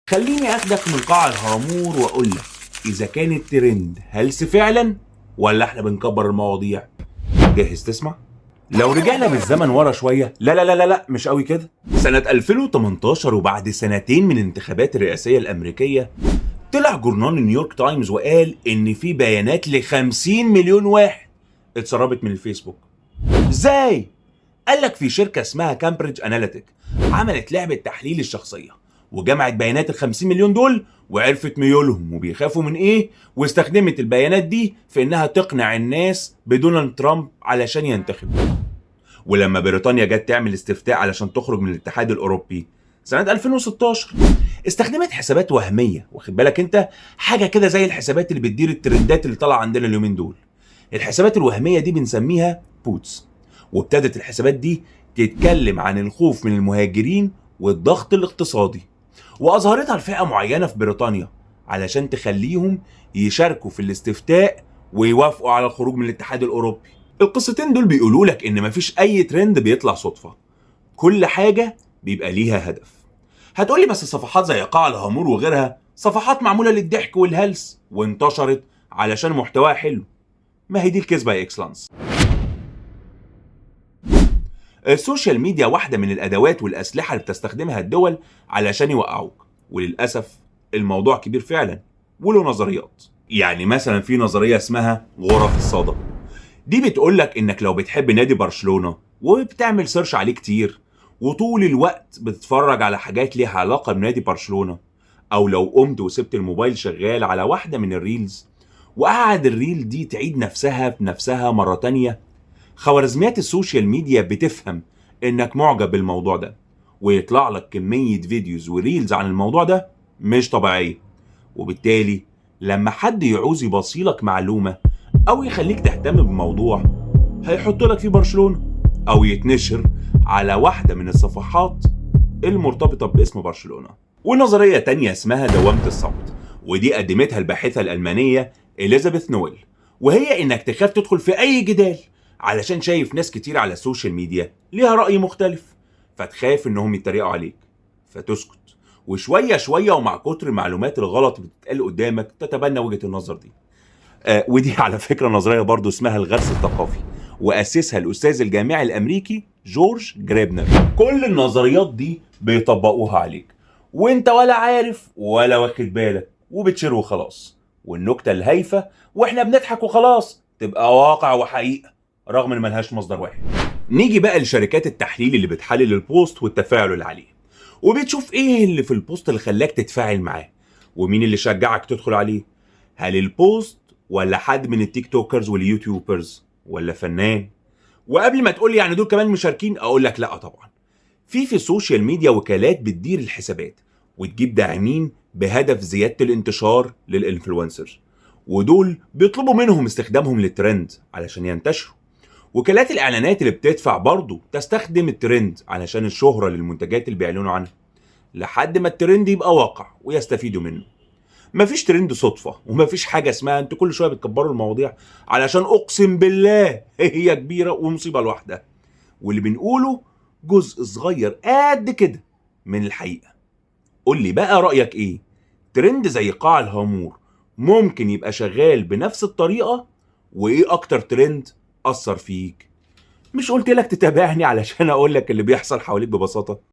خليني اخدك من قاع الهامور واقول لك اذا كان الترند هلس فعلا ولا احنا بنكبر المواضيع. جاهز تسمع؟ لو رجعنا بالزمن ورا شويه، لا مش قوي كده. سنه 2018 وبعد سنتين من الانتخابات الرئاسيه الامريكيه، طلع جورنال نيويورك تايمز وقال ان في بيانات ل 50 مليون واحد اتسربت من الفيسبوك. ازاي؟ قال لك في شركه اسمها كامبريدج اناليتيك عملت لعبه تحليل الشخصيه وجمعت بيانات ال 50 مليون دول وعرفت ميولهم وبيخافوا من ايه، واستخدمت البيانات دي في انها تقنع الناس بدونالد ترامب علشان ينتخبوا. ولما بريطانيا جت تعمل استفتاء علشان تخرج من الاتحاد الاوروبي سنه 2016، استخدمت حسابات وهميه، واخد بالك انت، حاجه كده زي الحسابات اللي بتدير الترندات اللي طالعه عندنا اليومين دول. الحسابات الوهميه دي بنسميها بوتس. وابتدت الحسابات دي تتكلم عن الخوف من المهاجرين والضغط الاقتصادي، واظهرتها لفئه معينه في بريطانيا علشان تخليهم يشاركوا في الاستفتاء ويوافقوا على الخروج من الاتحاد الاوروبي. القصتين دول بيقولوا لك ان مفيش اي ترند بيطلع صدفه، كل حاجه بيبقى ليها هدف. هتقولي بس صفحات زي قاع الهامور وغيرها صفحات معموله للضحك والهلس وانتشرت علشان محتواها حلو. ما هي دي الكذبه يا اكسلانس. السوشيال ميديا واحدة من الأدوات والأسلحة اللي بتستخدمها الدول علشان يوقعوك، وللأسف الموضوع كبير فعلا وله نظريات. يعني مثلا في نظرية اسمها غرف الصدى، دي بتقولك إنك لو بتحب نادي برشلونة وبتعمل سيرش عليه كتير وطول الوقت بتتفرج على حاجات ليها علاقة بنادي برشلونة، أو لو قمت وسبت الموبايل شغال على واحدة من الريلز وقعد الريل دي تعيد نفسها بنفسها مرة تانية، خوارزميات السوشيال ميديا بتفهم انك معجب بالموضوع ده ويطلع لك كمية فيديوز وريلز عن الموضوع ده مش طبيعية. وبالتالي لما حد يعوز يبصيلك معلومة او يخليك تهتم بموضوع هيحط لك فيه برشلونة، او يتنشر على واحدة من الصفحات المرتبطة باسم برشلونة. ونظرية تانية اسمها دوامة الصمت، ودي قدمتها الباحثة الألمانية إليزابيث نويل، وهي إنك تخاف تدخل في أي جدال علشان شايف ناس كتير على السوشيال ميديا ليها رأي مختلف، فتخاف إنهم يتريقوا عليك فتسكت، وشوية شوية ومع كتر المعلومات الغلط اللي بتتقال قدامك تتبنى وجهة النظر دي. ودي على فكرة نظرية برضو اسمها الغرس الثقافي، وأسسها الأستاذ الجامعي الأمريكي جورج جريبنر. كل النظريات دي بيطبقوها عليك وانت ولا عارف ولا واخد بالك، وبتشير وخلاص. والنكتة الهايفة واحنا بنضحك وخلاص تبقى واقع وحقيقة رغم ان ملهاش مصدر واحد. نيجي بقى لشركات التحليل اللي بتحلل البوست والتفاعل اللي عليه، وبتشوف ايه اللي في البوست اللي خلاك تتفاعل معاه ومين اللي شجعك تدخل عليه. هل البوست ولا حد من التيك توكرز واليوتيوبرز ولا فنان؟ وقبل ما تقول لي يعني دول كمان مشاركين، اقول لك لا طبعا. في السوشيال ميديا وكالات بتدير الحسابات وتجيب داعمين بهدف زيادة الانتشار للإنفلونسر، ودول بيطلبوا منهم استخدامهم للترند علشان ينتشروا. وكالات الإعلانات اللي بتدفع برضو تستخدم الترند علشان الشهرة للمنتجات اللي بيعلنوا عنها لحد ما الترند يبقى واقع ويستفيدوا منه. مفيش ترند صدفة، ومفيش حاجة اسمها انتوا كل شوية بتكبروا المواضيع علشان اقسم بالله هي كبيرة ومصيبة لوحدها، واللي بنقوله جزء صغير قد كده من الحقيقة. قول لي بقى رأيك ايه؟ ترند زي قاع الهامور ممكن يبقى شغال بنفس الطريقة؟ وايه اكتر ترند اثر فيك؟ مش قلت لك تتابعني علشان اقول لك اللي بيحصل حواليك ببساطة؟